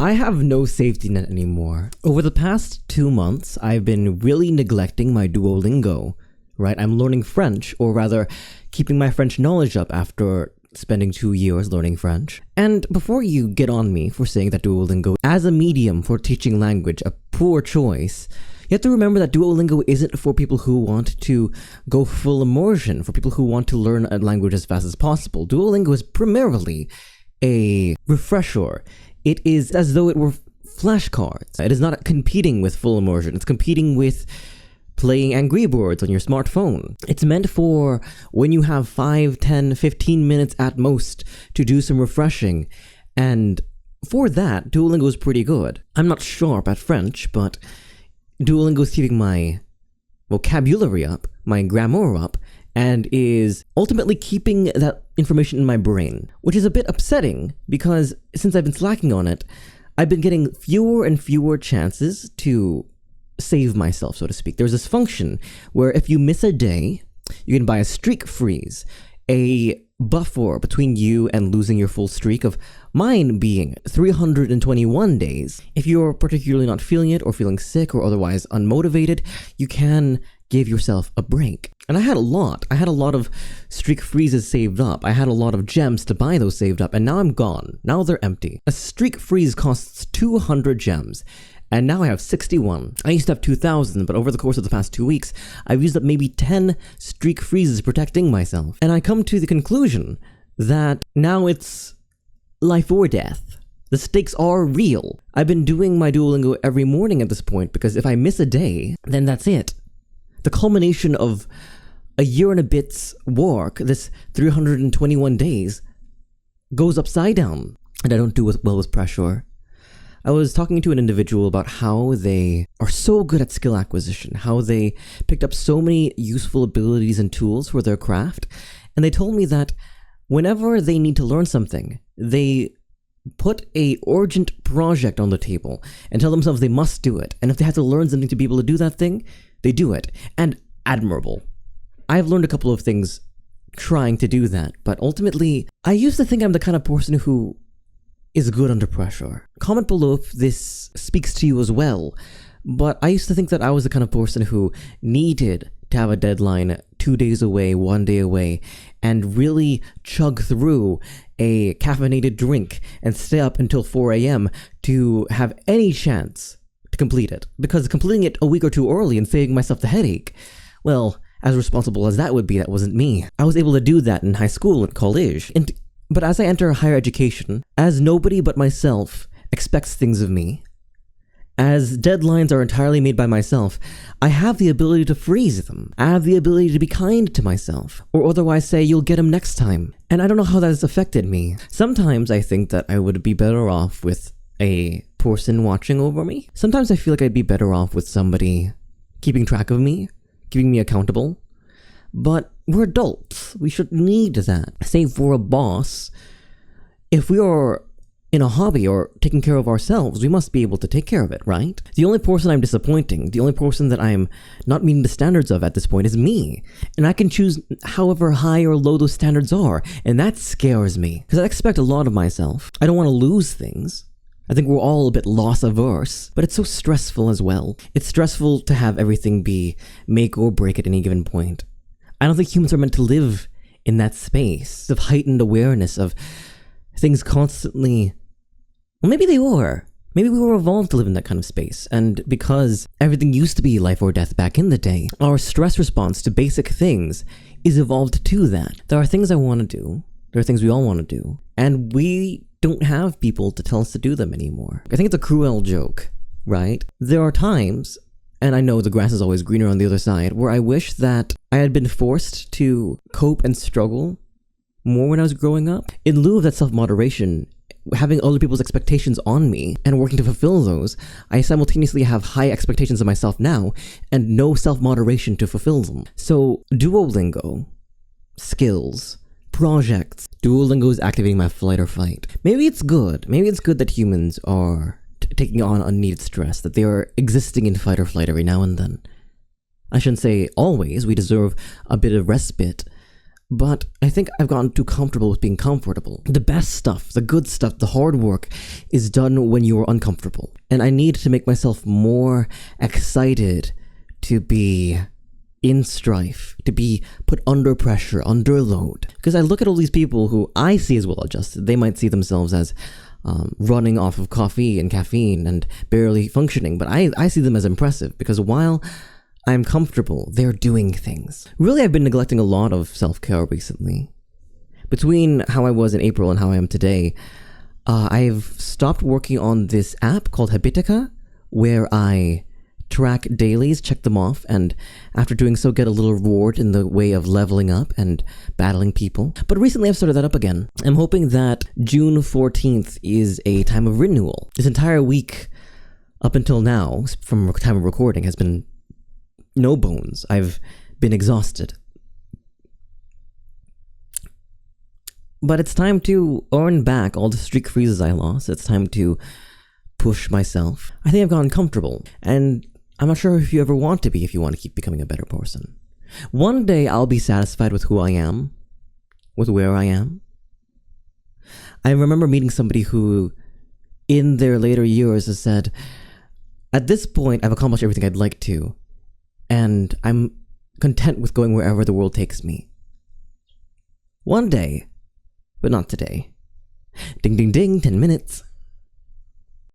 I have no safety net anymore. Over the past 2 months, I've been really neglecting my Duolingo, right? I'm learning French, or rather, keeping my French knowledge up after spending 2 years learning French. And before you get on me for saying that Duolingo as a medium for teaching language, a poor choice, you have to remember that Duolingo isn't for people who want to go full immersion, for people who want to learn a language as fast as possible. Duolingo is primarily a refresher. It is as though it were flashcards. It is not competing with full immersion. It's competing with playing Angry Birds on your smartphone. It's meant for when you have 5, 10, 15 minutes at most to do some refreshing. And for that, Duolingo is pretty good. I'm not sharp at French, but Duolingo is keeping my vocabulary up, my grammar up, and is ultimately keeping that information in my brain, which is a bit upsetting because since I've been slacking on it, I've been getting fewer and fewer chances to save myself, so to speak. There's this function where if you miss a day, you can buy a streak freeze, a buffer between you and losing your full streak, of mine being 321 days. If you're particularly not feeling it or feeling sick or otherwise unmotivated, you can give yourself a break. And I had a lot. I had a lot of streak freezes saved up. I had a lot of gems to buy those saved up, and now I'm gone. Now they're empty. A streak freeze costs 200 gems. And now I have 61. I used to have 2,000, but over the course of the past 2 weeks, I've used up maybe 10 streak freezes protecting myself. And I come to the conclusion that now it's life or death. The stakes are real. I've been doing my Duolingo every morning at this point, because if I miss a day, then that's it. The culmination of a year and a bit's work, this 321 days, goes upside down. And I don't do well with pressure. I was talking to an individual about how they are so good at skill acquisition, how they picked up so many useful abilities and tools for their craft, and they told me that whenever they need to learn something, they put a urgent project on the table and tell themselves they must do it, and if they have to learn something to be able to do that thing, they do it. And admirable. I've learned a couple of things trying to do that, but ultimately, I used to think I'm the kind of person who is good under pressure. Comment below if this speaks to you as well, but I used to think that I was the kind of person who needed to have a deadline 2 days away, 1 day away, and really chug through a caffeinated drink and stay up until 4 a.m. to have any chance to complete it. Because completing it a week or two early and saving myself the headache, well, as responsible as that would be, that wasn't me. I was able to do that in high school and college, but as I enter higher education, as nobody but myself expects things of me, as deadlines are entirely made by myself, I have the ability to freeze them. I have the ability to be kind to myself, or otherwise say, you'll get them next time. And I don't know how that has affected me. Sometimes I think that I would be better off with a person watching over me. Sometimes I feel like I'd be better off with somebody keeping track of me, keeping me accountable. But we're adults. We should need that. Save for a boss. If we are in a hobby or taking care of ourselves, we must be able to take care of it, right? The only person I'm disappointing, the only person that I'm not meeting the standards of at this point is me. And I can choose however high or low those standards are. And that scares me, because I expect a lot of myself. I don't want to lose things. I think we're all a bit loss averse, but it's so stressful as well. It's stressful to have everything be make or break at any given point. I don't think humans are meant to live in that space of heightened awareness of things constantly. Well, maybe they were. Maybe we were evolved to live in that kind of space. And because everything used to be life or death back in the day, our stress response to basic things is evolved to that. There are things I want to do. There are things we all want to do. And we don't have people to tell us to do them anymore. I think it's a cruel joke, right? There are times, and I know the grass is always greener on the other side, where I wish that I had been forced to cope and struggle more when I was growing up. In lieu of that self-moderation, having other people's expectations on me and working to fulfill those, I simultaneously have high expectations of myself now and no self-moderation to fulfill them. So Duolingo, skills, projects, Duolingo is activating my flight or fight. Maybe it's good. Maybe it's good that humans are taking on unneeded stress, that they are existing in fight or flight every now and then. I shouldn't say always. We deserve a bit of respite, But I think I've gotten too comfortable with being comfortable. The best stuff, the good stuff, the hard work is done when you are uncomfortable. And I need to make myself more excited to be in strife, to be put under pressure, under load. Because I look at all these people who I see as well adjusted. They might see themselves as running off of coffee and caffeine and barely functioning. But I see them as impressive because while I'm comfortable, they're doing things. Really, I've been neglecting a lot of self-care recently. Between how I was in April and how I am today, I've stopped working on this app called Habitica, where I track dailies, check them off, and after doing so, get a little reward in the way of leveling up and battling people. But recently, I've started that up again. I'm hoping that June 14th is a time of renewal. This entire week, up until now, from the time of recording, has been no bones. I've been exhausted. But it's time to earn back all the streak freezes I lost. It's time to push myself. I think I've gotten comfortable, and I'm not sure if you ever want to be if you want to keep becoming a better person. One day I'll be satisfied with who I am, with where I am. I remember meeting somebody who, in their later years, has said, at this point, I've accomplished everything I'd like to, and I'm content with going wherever the world takes me. One day, but not today. Ding ding ding, 10 minutes.